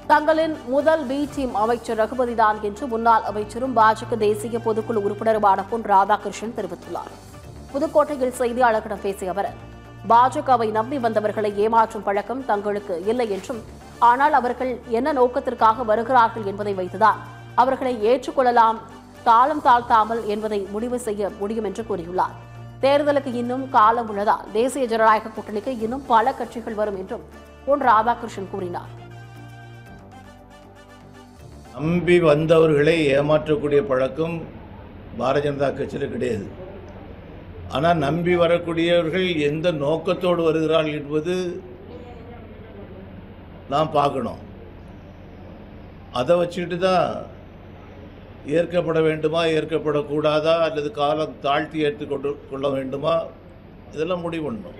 தங்களின் முதல் B team அமைச்சர் ரகுபதிதான் என்று முன்னாள் அமைச்சரும் பாஜக தேசிய பொதுக்குழு உறுப்பினருமான பொன் ராதாகிருஷ்ணன் தெரிவித்துள்ளார். புதுக்கோட்டையில் செய்தியாளர்களிடம் பேசிய அவர், பாஜகவை நம்பி வந்தவர்களை ஏமாற்றும் பழக்கம் தங்களுக்கு இல்லை என்றும், ஆனால் அவர்கள் என்ன நோக்கத்திற்காக வருகிறார்கள் என்பதை வைத்துதான் அவர்களை ஏற்றுக்கொள்ளலாம், காலம் தாழ்த்தாமல் என்பதை முடிவு செய்ய முடியும் என்று கூறியுள்ளார். தேர்தலுக்கு இன்னும் காலம் உள்ளதால் தேசிய ஜனநாயக கூட்டணிக்கு இன்னும் பல கட்சிகள் வரும் என்றும் பொன் ராதாகிருஷ்ணன் கூறினார். நம்பி வந்தவர்களை ஏமாற்றக்கூடிய பழக்கம் பாரதிய ஜனதா கட்சியில் கிடையாது. ஆனால் நம்பி வரக்கூடியவர்கள் எந்த நோக்கத்தோடு வருகிறார்கள் என்பது நாம் பார்க்கணும். அதை வச்சுக்கிட்டு தான் ஏற்கப்பட வேண்டுமா, ஏற்கப்படக்கூடாதா, அல்லது காலம் தாழ்த்தி ஏற்றுக்கொள்ள வேண்டுமா, இதெல்லாம் முடிவு பண்ணணும்.